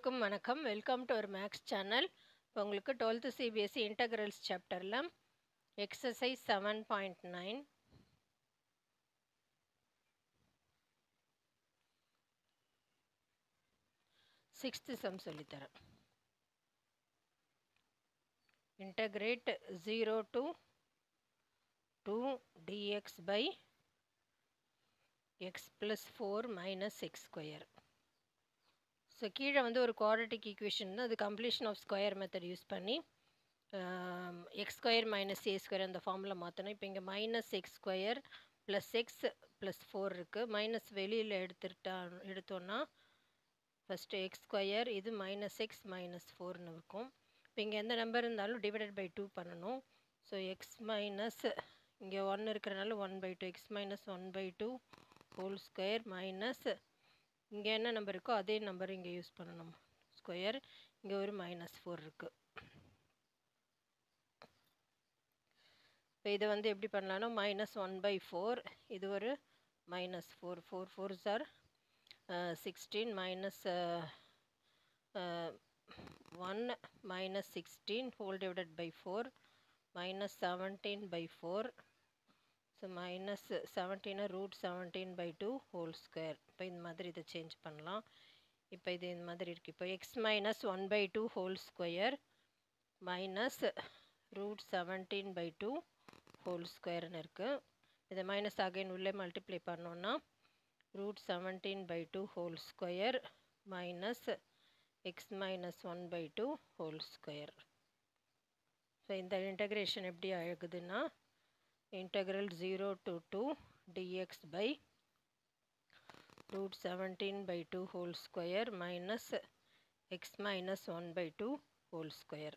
எல்லோருக்கும் வணக்கம். Welcome to our maths channel. இப்போ உங்களுக்கு 12th சிபிஎஸ்சி இன்டகிரல்ஸ் சாப்டரில் எக்ஸசைஸ் 7.9 சிக்ஸ்த் சம் சொல்லித்தரேன். Integrate 0 to 2 dx by x plus 4 minus x square. ஸோ கீழே வந்து ஒரு குவாட்ரட்டிக் ஈக்குவேஷன் தான், அது completion of square method use பண்ணி x square minus a square அந்த ஃபார்மில் மாற்றணும். இப்போ இங்கே minus x square plus x plus 4 இருக்குது. மைனஸ் வெளியில் எடுத்தோன்னா ஃபஸ்ட்டு எக்ஸ் ஸ்கொயர், இது மைனஸ் எக்ஸ் மைனஸ் 4ன்னு இருக்கும். இப்போ இங்கே எந்த நம்பர் இருந்தாலும் டிவைடட் பை 2 பண்ணணும். ஸோ எக்ஸ் மைனஸ் இங்கே 1 இருக்கிறனால 1/2, X minus 1/2 whole square minus இங்கே என்ன நம்பர் இருக்கோ அதே நம்பர் இங்கே யூஸ் பண்ணணும், ஸ்கொயர். இங்கே ஒரு மைனஸ் 4 இருக்குது. இப்போ இதை வந்து எப்படி பண்ணலான்னா மைனஸ் 1/4, இது ஒரு minus 4, 4 4s are 16 minus 1 minus 16 whole divided by 4 minus 17/4. So minus 17 root 17/2 whole square. இப்போ இந்த மாதிரி இதை சேஞ்ச் பண்ணலாம். இப்போ இது இந்த மாதிரி இருக்குது. இப்போ x minus 1/2 whole square minus root 17/2 whole ஸ்கொயர்னு இருக்குது. இதை மைனஸ் அகைன் உள்ளே மல்டிப்ளை பண்ணோன்னா root 17/2 whole square minus x minus 1/2 whole square. So இந்த இன்டகிரேஷன் எப்படி ஆகுதுன்னா integral 0 to 2 dx by root 17/2 whole square minus x minus 1/2 whole square.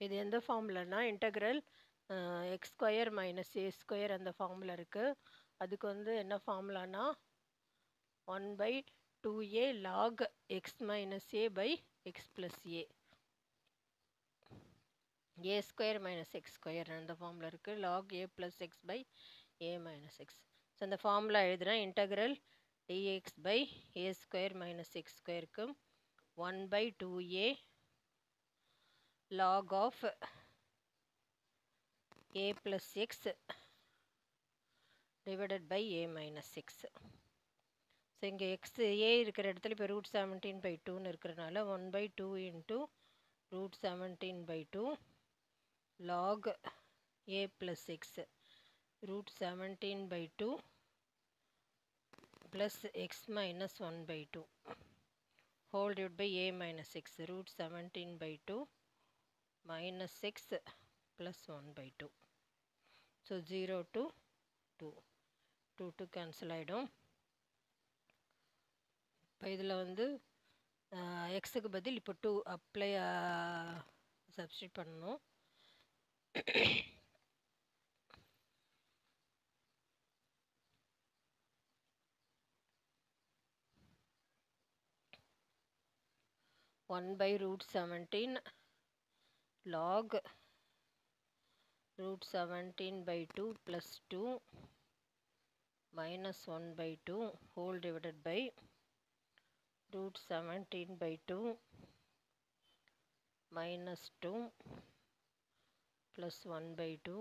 இது எந்த ஃபார்முலானா integral X square minus a square அந்த formula இருக்குது. அதுக்கு வந்து என்ன ஃபார்முலானா 1/2a log x minus a by x plus a. a square minus x square அந்த formula இருக்குது. log a plus x by a minus x. So அந்த formula எழுதுனா integral dx by a square minus x ஸ்கொயருக்கு 1/2a log of a plus x divided by a minus x. So இங்கே X ஏ இருக்கிற இடத்துல இப்போ root 17/2ன்னு இருக்கிறனால 1/2 into root 17/2 log a plus x root 17/2 plus x minus 1/2 whole divided by a minus x root 17/2 minus x plus 1/2. So 0 to 2, 2 to cancel ஆகிடும். இப்போ இதில் வந்து எக்ஸுக்கு பதில் இப்போ 2 அப்ளை சப்ஸ்டியூட் பண்ணணும். One by root 17 log root 17/2 plus 2 minus 1/2 whole divided by root 17/2 minus 2 plus 1/2.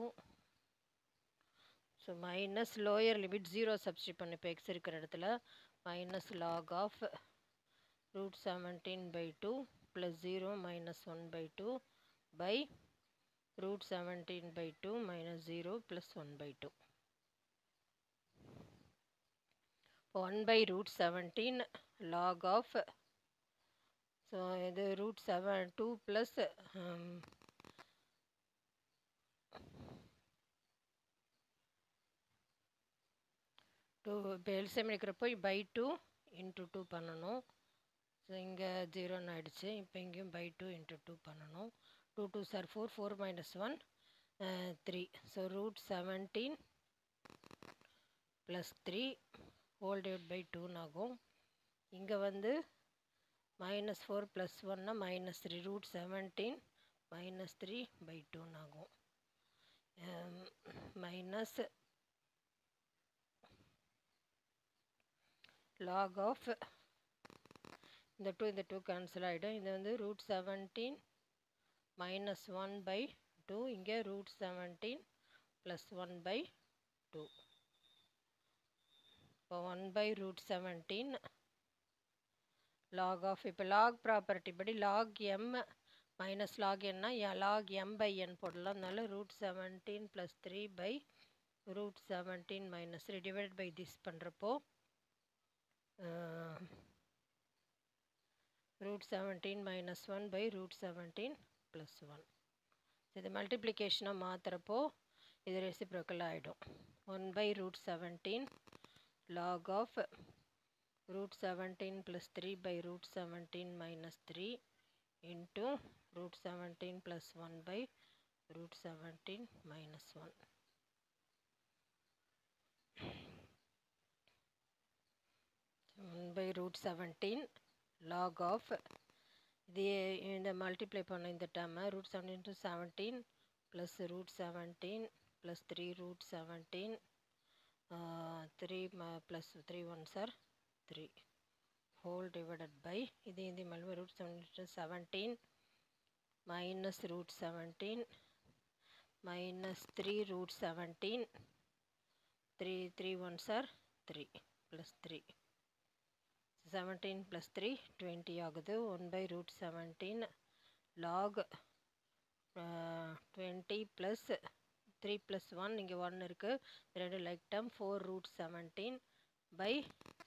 So minus lower limit 0 substitute பண்ண இப்போ x இருக்கிற இடத்துல minus log of root 17/2 plus 0 minus 1/2 by root 17/2 minus 0 plus 1/2. 1 by root 17 log of, so இது root 2 plus இப்போ LCM எடுக்கிறப்போ by 2 into 2 பண்ணணும். So இங்கே 0ன்னு ஆகிடுச்சு. இப்போ இங்கேயும் பை 2 இன்ட்டு 2 பண்ணணும். 2 2s are 4, 4 minus 1 3. So root 17 plus 3 whole divide by 2ன்னு ஆகும். இங்கே வந்து minus 4 plus 1னா minus 3 root 17 minus 3/2ன்னு ஆகும். minus log of இந்த 2 கேன்சல் ஆகிடும். இது வந்து √17 minus 1/2. இங்கே √17 plus 1/2. இப்போ 1/√17 log of, இப்போ log ப்ராப்பர்ட்டி படி log m minus log n log m/n போடலாம். அதனால √17 plus 3/√17 minus 3 divided by this பண்ணுறப்போ √17 minus 1/√17 plus 1. இது மல்டிப்ளிகேஷனாக மாற்றுறப்போ இது ரெசிப்ரோக்கல் ஆகிடும். 1/√17 log of √17 plus 3/√17 minus 3 into √17 plus 1/√17 minus 1. 1/√17 log of, இந்த மல்டிப்ளை பண்ண இந்த டேர்மை √17 into 17 plus √17 plus 3√17 3 plus 3 1s are 3 whole divided by இது இந்த multiply √17 into 17 minus √17 minus 3√17 3 1s are 3 plus 3 17 plus 3 20 ஆகுது. 1/√17 log 20 plus 3 plus 1 இங்கே 1 இருக்கு, ரெண்டு like term 4√17 by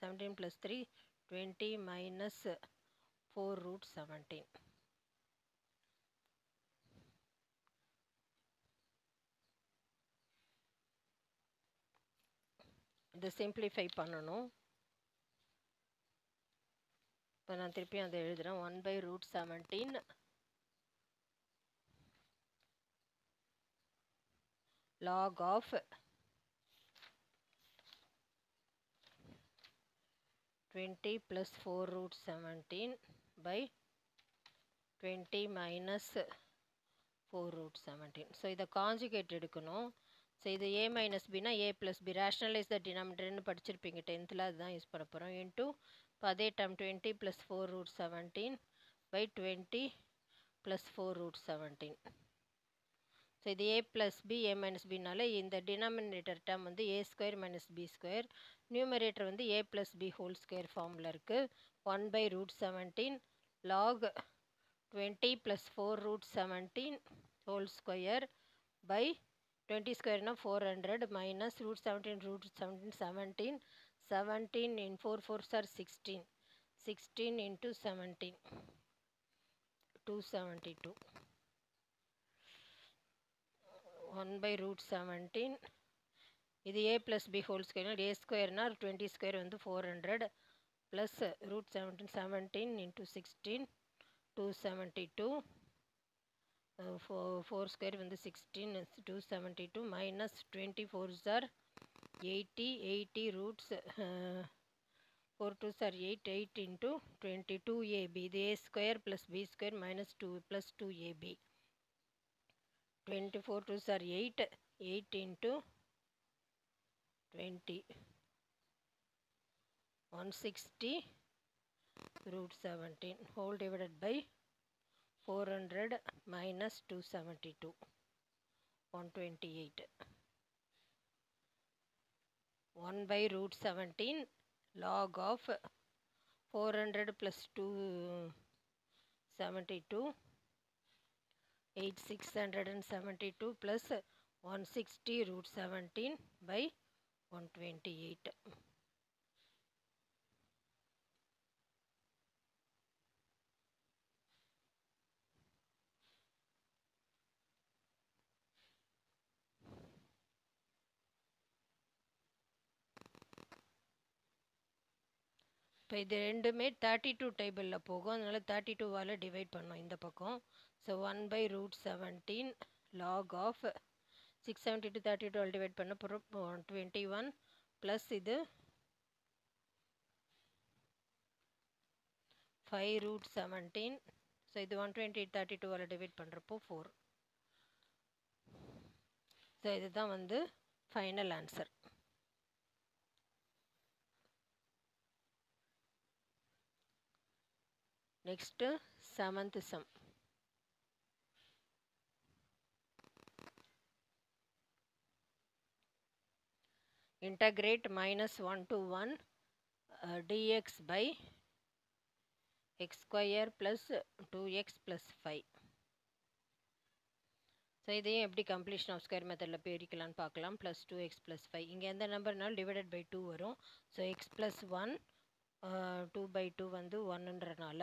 17 plus 3 20 minus 4√17. இதை சிம்பிளிஃபை பண்ணணும். இப்போ நான் திருப்பியும் அதை எழுதுகிறேன். 1/√17 log of 20 plus 4√17 by 20 minus 4√17. So இதை காஞ்சுகேட் எடுக்கணும். ஸோ இது a minus bனா a plus b, rationalize the denominatorன்னு படிச்சிருப்பீங்க 10th அதுதான் யூஸ் பண்ண போகிறோம். இன்ட்டு இப்போ அதே time 20 plus 4√17 by 20 plus 4√17. So இது a plus b a minus bனால இந்த டினாமினேட்டர் டேர்ம் வந்து a square minus b square, numerator வந்து a plus b whole square ஃபார்மில் இருக்குது. 1/√17 log 20 plus 4√17 whole square by 20 square na 400 minus √17 17 17 in 4 4s are 16 16 into 17 272. 1/√17 இது a plus b whole square, a square na 20 square வந்து 400 plus √17 17 into 16 272. 4 square வந்து 16 272 minus 24s are 80 80 roots 4 2s are 8 8 into 22ab. இது a square plus b square minus 2 plus 2ab. 24 2s are 8 8 into 20 160 √17 whole divided by 400 minus 272 128. 1/√17 log of 400 plus 272 8672 plus 160 √17 by 128. இப்போ இது ரெண்டுமே 32 டேபிளில் போகும், அதனால 32வால் divide பண்ணோம் இந்த பக்கம். ஸோ 1/√17 log of 672 32 டிவைட் பண்ண போகிறோம் 121 ப்ளஸ் இது 5√17. ஸோ இது 128 32வால் டிவைட் பண்ணுறப்போ 4. ஸோ இதுதான் வந்து final answer. Next, 7th sum. Integrate minus 1 to 1 dx by x square plus 2x plus 5. So இதையும் எப்படி கம்ப்ளீஷன் ஆஃப் ஸ்கொயர் மெத்தடில் பிரிக்கலான்னு பார்க்கலாம். ப்ளஸ் 2x ப்ளஸ் 5 இங்கே எந்த நம்பர்னாலும் டிவைடட் பை 2 வரும். ஸோ எக்ஸ் ப்ளஸ் 1 2/2 வந்து 1ன்றனால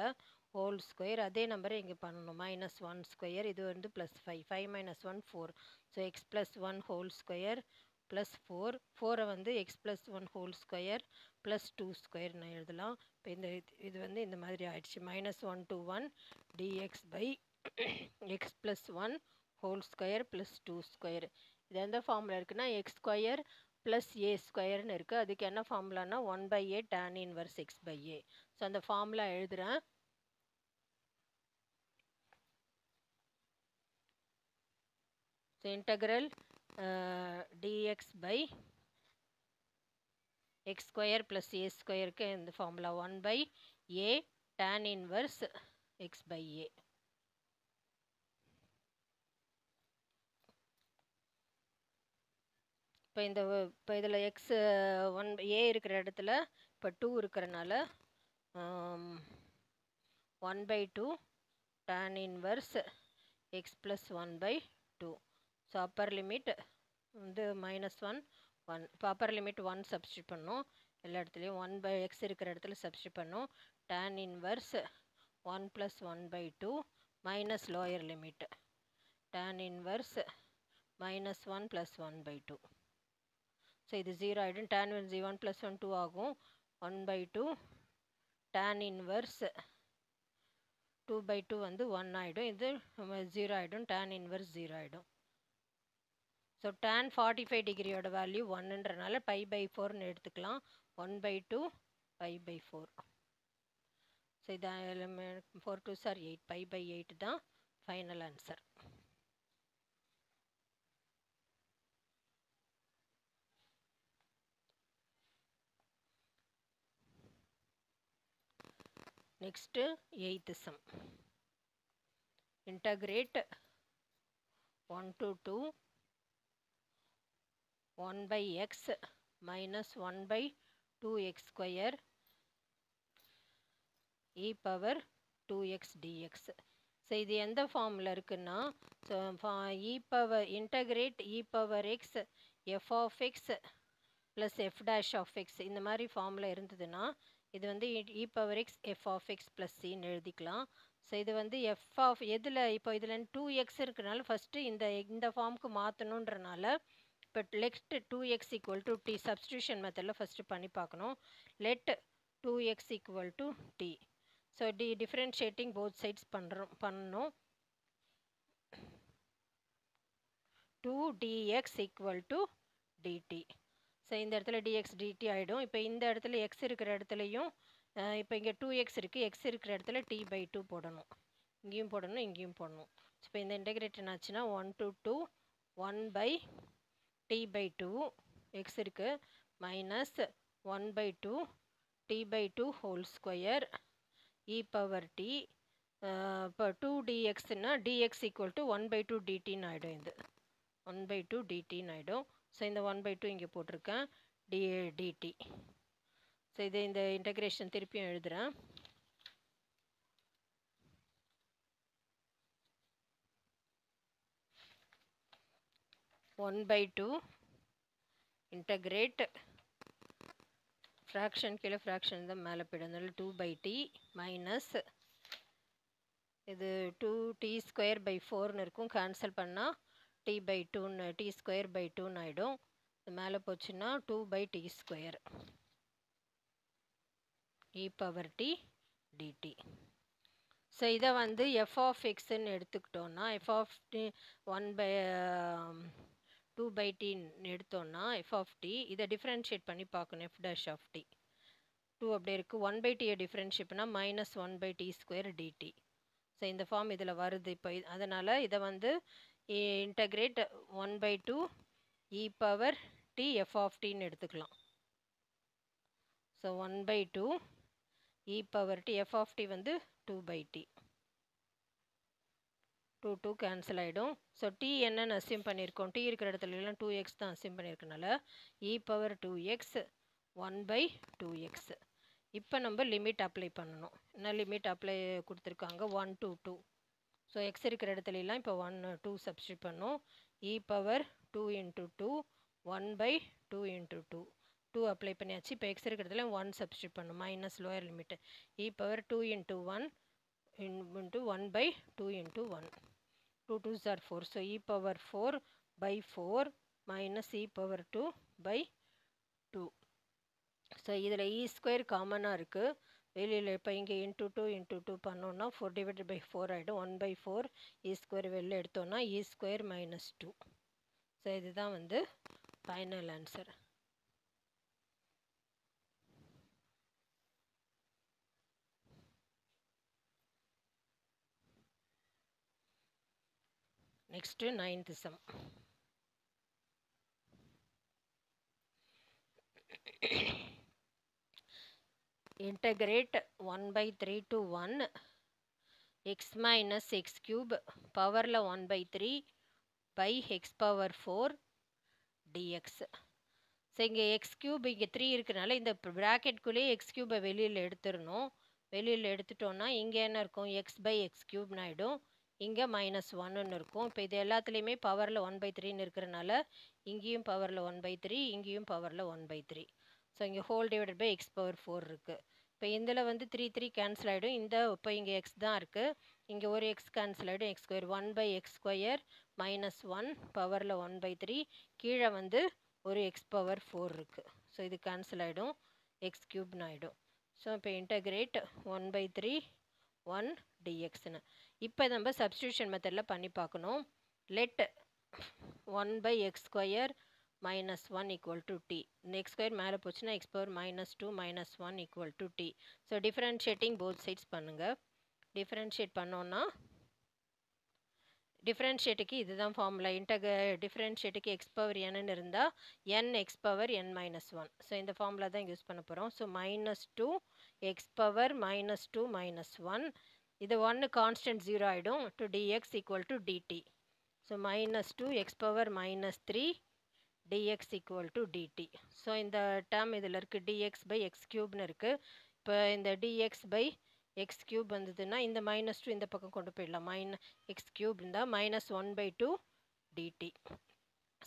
ஹோல் ஸ்கொயர் அதே நம்பரை இங்கே பண்ணணும். மைனஸ் 1 ஸ்கொயர் இது வந்து plus 5 5 minus 1 4. So x plus 1 whole square plus 4 4 வந்து x plus 1 whole square plus 2 square நான் எழுதலாம். இப்போ இது வந்து இந்த மாதிரி ஆயிடுச்சு. Minus 1 to 1 dx by x plus 1 whole square plus 2 square. இது எந்த ஃபார்முலா இருக்குன்னா எக்ஸ் ஸ்கொயர் ப்ளஸ் ஏ ஸ்கொயர்னு இருக்குது. அதுக்கு என்ன ஃபார்முலானா 1/a tan inverse x/a. So அந்த ஃபார்முலா எழுதுகிறேன். So integral dx by x square plus a ஸ்கொயருக்கு இந்த formula 1/a tan inverse x/a. இப்போ இதில் எக்ஸ் 1a இருக்கிற இடத்துல இப்போ 2 இருக்கிறனால 1/2 tan inverse x plus 1/2. So upper limit வந்து -1 1. இப்போ அப்பர் லிமிட் 1 சப்ஸ்டியூட் பண்ணோம். எல்லா இடத்துலையும் 1/x இருக்கிற இடத்துல சப்ஸ்டியூட் பண்ணோம். tan inverse 1 plus 1/2 minus lower limit tan inverse -1 plus 1/2. So இது 0 ஆகிடும். tan 1 plus 1 2 ஆகும். 1/2 tan inverse 2/2 வந்து 1 ஆகிடும். இது 0 ஆகிடும். tan inverse 0 ஆகிடும். ஸோ tan 45 டிகிரியோட வேல்யூ 1ன்றனால π/4ன்னு எடுத்துக்கலாம். 1/2 π/4. ஸோ இது 4 2s are 8 π/8 தான் final answer. Next, 8th sum. Integrate 1 to 2 1/x minus 1/2x square e power 2x dx. So இது எந்த ஃபார்மில் இருக்குன்னா integrate e power x f of x plus f dash of x இந்த மாதிரி ஃபார்மில் இருந்ததுன்னா இது வந்து e power x f of x plus cன்னு எழுதிக்கலாம். ஸோ இது வந்து f of எதில் இப்போ இதில் 2x இருக்குனால ஃபஸ்ட்டு இந்த ஃபார்முக்கு மாற்றணுன்றனால இப்போ let 2x equal to t substitution மெத்தடில் ஃபஸ்ட்டு பண்ணி பார்க்கணும். Let 2x equal to t. So differentiating both sides பண்ணணும். 2dx equal to dt. So இந்த இடத்துல dx dt ஆகிடும். இப்போ இந்த இடத்துல x இருக்கிற இடத்துலையும் இப்போ இங்கே 2x இருக்குது. x இருக்கிற இடத்துல t/2 போடணும். இங்கேயும் போடணும், இங்கேயும் போடணும். இப்போ இந்த இன்டெகிரேட் என்னாச்சுன்னா 1 to 2 1/t/2 x இருக்குது minus 1/2 t/2 whole square e power t. இப்போ 2dxன்னா dx equal to 1/2 dtன்னு ஆகிடும். இது 1/2 dtன்னு ஆகிடும். ஸோ இந்த 1/2 இங்கே போட்டிருக்கேன் dt. ஸோ இது இந்த இன்டெகிரேஷன் திருப்பியும் எழுதுகிறேன். One by two integrate fraction கீழே ஃப்ராக்ஷன் தான் மேலே போயிடும். 2/t மைனஸ் இது 2t²/4ன்னு இருக்கும். கேன்சல் பண்ணால் t/2ன்னு t²/2ன்னு ஆகிடும். மேலே போச்சுன்னா 2/t² e power t dt. So இதை வந்து f of xன்னு எடுத்துக்கிட்டோன்னா f of t 2/tன்னு எடுத்தோன்னா f of t இதை டிஃப்ரென்ஷியேட் பண்ணி பார்க்கணும். f dash of t 2 அப்படியே இருக்குது. 1/t டிஃப்ரென்ஷியேட் பண்ணால் -1/t² dt. ஸோ இந்த ஃபார்ம் இதில் வருது. இப்போ அதனால் இதை வந்து integrate 1/2 e power t f of tன்னு எடுத்துக்கலாம். So 1/2 e power t f of t வந்து 2 by t. 2 கேன்சல் ஆகிடும். ஸோ t என்னன்னு அசியூம் பண்ணியிருக்கோம், t இருக்கிற இடத்துல எல்லாம் 2x தான் அசியூம் பண்ணியிருக்கனால e power 2x 1 by 2x. இப்போ நம்ம லிமிட் அப்ளை பண்ணணும். என்ன லிமிட் அப்ளை கொடுத்துருக்காங்க, 1 to 2. ஸோ எக்ஸ் இருக்கிற இடத்துல எல்லாம் இப்போ 1 2 சப்ஸ்டியூட் பண்ணோம். e power 2 into 2 1 by 2 into 2 2 apply பண்ணியாச்சு. இப்போ எக்ஸ் இருக்கிற இடத்துல 1 சப்ஸ்டியூட் பண்ணணும், minus lower limit e power 2 into 1 into 1 by 2 into 1. 2 2s are 4. So e power 4 by 4 minus e power 2 by 2. So இதில் e ஸ்கொயர் காமனாக இருக்குது. வெளியில் இப்போ இங்கே இன்ட்டு 2 இன்ட்டு 2 பண்ணோன்னா 4 டிவைடட் பை 4 ஆகிடும். 1 by 4 e ஸ்கொயர் வெளில எடுத்தோன்னா e ஸ்கொயர் மைனஸ் 2. ஸோ இதுதான் வந்து final answer. Next 9th sum. Integrate 1 by 3 to 1 x minus x cube power la 1 by 3 by x power 4 dx. So இங்கே X cube இங்கே 3 இருக்கிறனால இந்த ப்ராக்கெட்குள்ளேயே X கியூபை வெளியில் எடுத்துடணும். வெளியில் எடுத்துட்டோன்னா இங்கே என்ன இருக்கும், எக்ஸ் பை எக்ஸ் கியூப்னு ஆகிடும். இங்கே -1ன்னு இருக்கும். இப்போ இது எல்லாத்துலேயுமே பவரில் 1 by 3ன்னு இருக்கிறனால இங்கேயும் பவரில் 1 by 3, இங்கேயும் பவரில் 1 by 3. ஸோ இங்கே whole divided by x power 4 இருக்குது. இப்போ இதில் வந்து 3 3 கேன்சல் ஆகிடும். இப்போ இங்கே எக்ஸ் தான் இருக்குது, இங்கே ஒரு எக்ஸ் கேன்சல் ஆகிடும். X square 1 by x square -1 பவரில் 1 by 3, கீழே வந்து ஒரு எக்ஸ் பவர் 4 இருக்குது. ஸோ இது கேன்சல் ஆகிடும், எக்ஸ் கியூப்னு ஆகிடும். ஸோ இப்போ இன்டகிரேட் 1 by 3 1 dxன்னு. இப்போ நம்ம சப்ஸ்டியூஷன் மெத்தடில் பண்ணி பார்க்கணும். Let 1 by x square -1 equal to t. x square மேலே போச்சுன்னா x power -2 -1 equal to t. So differentiating both sides பண்ணுங்கள். டிஃப்ரென்ஷியேட் பண்ணோன்னா டிஃப்ரென்ஷியேட்டுக்கு இதுதான் ஃபார்முலா. டிஃப்ரென்ஷியேட்டுக்கு எக்ஸ் பவர் என்னன்னு இருந்தால் n X power n-1. So இந்த ஃபார்முலா தான் யூஸ் பண்ண போகிறோம். ஸோ -2 எக்ஸ் பவர் -2 -1, இது 1 கான்ஸ்டன்ட் 0 ஆகிடும். To dx equal to dt. So -2 X power -3 dx equal to dt. So இந்த டேர்ம் இதில் இருக்குது, dx by x க்யூப்னு இருக்குது. இப்போ இந்த dx by x க்யூப் வந்ததுன்னா இந்த -2 இந்த பக்கம் கொண்டு போயிடலாம். x க்யூப் இருந்தால் -1 by 2 dt.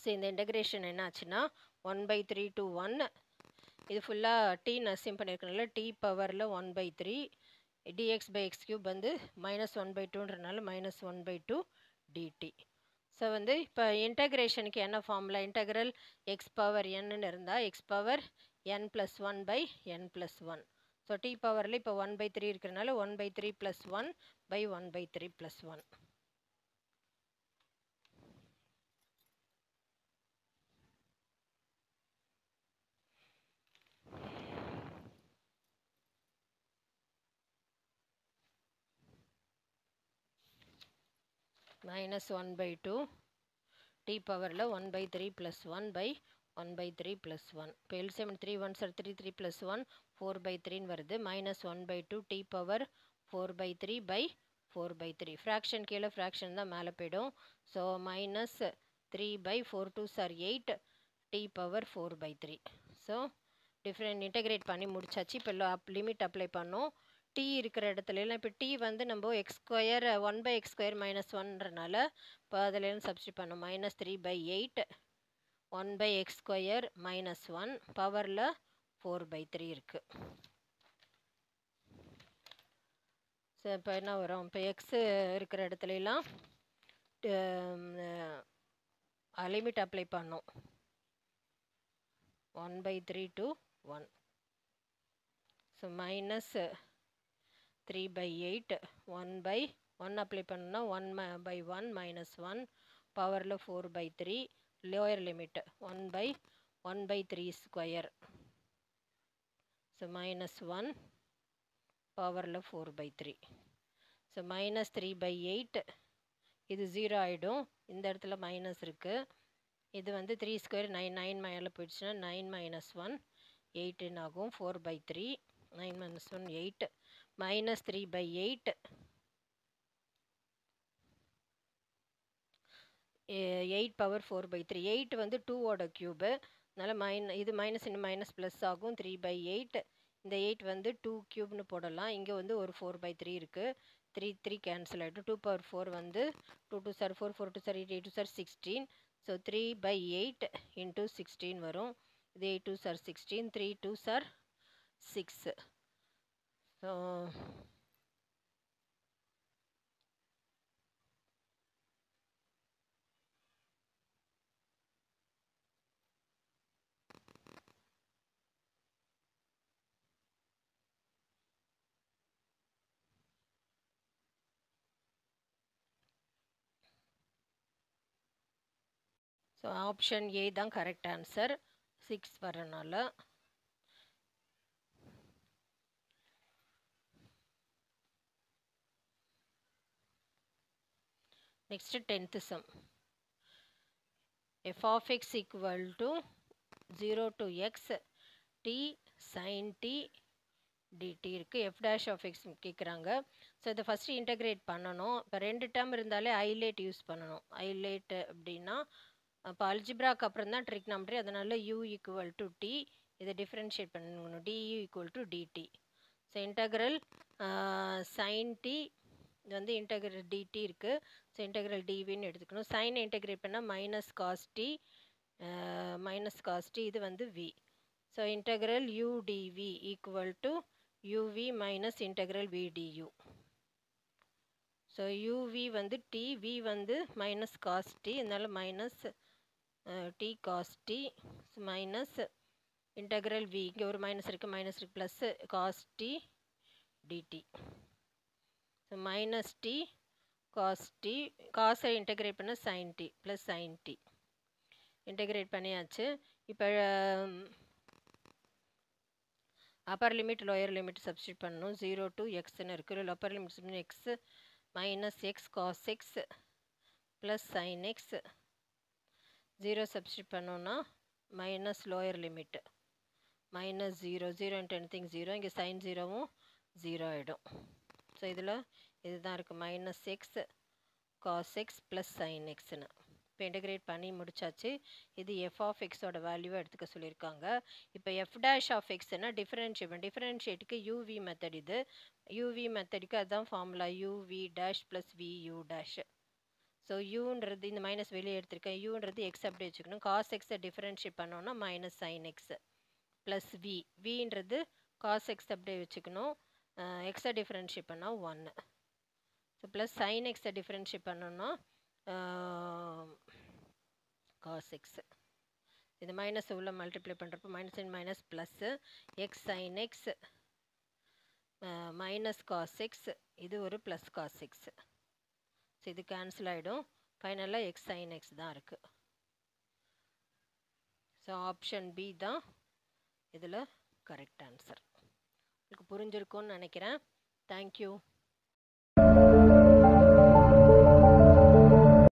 ஸோ இந்த இன்டகிரேஷன் என்ன ஆச்சுன்னா 1 by 3 to 1, இது ஃபுல்லாக t அசியூம் பண்ணியிருக்கனால t பவரில் 1 by 3 dx by x cube வந்து -1 by 2ன்றனால -1 by 2 dt. ஸோ வந்து இப்போ இன்டகிரேஷனுக்கு என்ன ஃபார்முலா, இன்டகிரல் எக்ஸ் பவர் என்னன்னு இருந்தால் X power n+1 by n+1. So t பவரில் இப்போ 1 by 3 இருக்கிறனால 1 by 3 + 1 by 1 by 3 + 1. -1 by 2 t பவரில் 1 by 3 + 1 by 1 by 3 + 1. இப்போ LCM 3 1s are 3 3 + 1 4 by 3ன்னு வருது. -1 by 2 t power 4 by 3 by 4 by 3. Fraction கீழே, fraction தான் மேலே போய்டும். So -3 by 4 2s are 8 t power 4 by 3. So different integrate பண்ணி முடிச்சாச்சு. இப்போ லிமிட் அப்ளை பண்ணோம். t இருக்கிற இடத்துல எல்லாம் இப்போ t வந்து நம்ம x square 1 by x square -1ன்றனால இப்போ அதில் சப்ஸ்டியூட் பண்ணோம். -3 by 8 1 by x ஸ்கொயர் -1 பவரில் 4 by 3 இருக்குது. ஸோ இப்போ என்ன வரும், இப்போ எக்ஸு இருக்கிற இடத்துலலாம் லிமிட் அப்ளை பண்ணோம் 1 by 3 to 1. So -3 by 8 1 by 1 apply பண்ணோன்னா 1 by 1 -1 பவரில் 4 by 3, lower limit 1 by 1 by 3 square. So -1 பவரில் 4 by 3. ஸோ -3 by 8 இது 0 ஆகிடும். இந்த இடத்துல மைனஸ் இருக்குது. இது வந்து 3 ஸ்கொயர் 9 9 மேலே போயிடுச்சுன்னா 9 - 1 8 ஆகும். 4 by 3 9 - 1 8 minus 3 by 8 8 power 4 by 3. 8 வந்து 2 ஓட கியூபு, அதனால் இது மைனஸ் இன்னும் மைனஸ் ப்ளஸ் ஆகும். 3 by 8, இந்த 8 வந்து 2 கியூப்னு போடலாம். இங்கே வந்து ஒரு 4 by 3 இருக்குது. 3 கேன்சல் ஆகிடும். 2 power 4 வந்து 2 2 sir 4, 4 2 sir 8, 8 2 sir 16. So 3 by 8 into 16 வரும். இது 8 2 sir 16, 3 2 sir 6. So option A தான் கரெக்ட் ஆன்சர். 6 வரனால. Next 10th sum. f of x equal to 0 to x t sin t dt இருக்கு. f dash of x கேட்குறாங்க. So இதை first integrate பண்ணணும். இப்போ 2 term இருந்தாலே ஐலேட் யூஸ் பண்ணணும். Highlight அப்படின்னா இப்போ அல்ஜிப்ராக்கு அப்புறம் தான் ட்ரிக்னாமெட்ரி, அதனால u ஈக்குவல் டு டி, இதை டிஃப்ரென்ஷியேட் பண்ணணும். du equal to dt. So integral sine t, இது வந்து இன்டகிரல் dt இருக்குது. ஸோ இன்டகிரல் dvன்னு எடுத்துக்கணும். சைனை இன்டகிரேட் பண்ணால் மைனஸ் காஸ் டி, இது வந்து v. So integral u dv equal to uv minus integral v du. So uv வந்து t, v வந்து மைனஸ் காஸ் டி, அதனால minus t cos t minus integral v, இங்கே ஒரு மைனஸ் இருக்குது, plus cos t dt. So minus t cos t, காஸை integrate பண்ண sine t plus sine t. Integrate பண்ணியாச்சு. இப்போ upper limit lower limit substitute பண்ணணும். 0 to எக்ஸ்ன்னு இருக்குது. Upper limit x minus x cos x plus sine x. 0 substitute பண்ணோன்னா minus lower limit minus 0, 0 into anything 0, இங்கே sign 0வும் 0 ஆகிடும். So இதில் இதுதான் இருக்குது, minus x cos x plus sine எக்ஸ்ன்னு. இப்போ இன்டகிரேட் பண்ணி முடிச்சாச்சு. இது எஃப் ஆஃப் எக்ஸோட வேல்யூவை எடுத்துக்க சொல்லியிருக்காங்க. இப்போ எஃப் டேஷ் ஆஃப் எக்ஸ்னா டிஃபரன்ஷியேட்டுக்கு யூவி மெத்தட். இது யூவி மெத்தடுக்கு அதுதான் formula, UV dash plus VU dash. So யூன்றது இந்த மைனஸ் வெளியே எடுத்திருக்கேன். யூன்றது எக்ஸ் அப்படி வச்சுக்கணும். காஸ் எக்ஸை டிஃபரன்ஷியேட் பண்ணோன்னா minus sine x plus v, வின்றது காஸ் எக்ஸ் அப்படியே வச்சுக்கணும். எக்ஸை டிஃபரன்ஷியேட் பண்ணால் 1. ஸோ ப்ளஸ் சைன் எக்ஸை டிஃபரன்ஷியேட் பண்ணோன்னா காஸ் எக்ஸ். இது மைனஸ் உள்ள மல்டிப்ளை பண்ணுறப்போ minus in minus plus x sine x minus cos x, இது ஒரு ப்ளஸ் காஸ் எக்ஸ். ஸோ இது கேன்சல் ஆகிடும். ஃபைனலாக எக்ஸ் சைன் எக்ஸ் தான் இருக்குது. ஸோ ஆப்ஷன் பி தான் இதில் கரெக்ட் ஆன்சர். உங்களுக்கு புரிஞ்சிருக்கும்னு நினைக்கிறேன். தேங்க்யூ.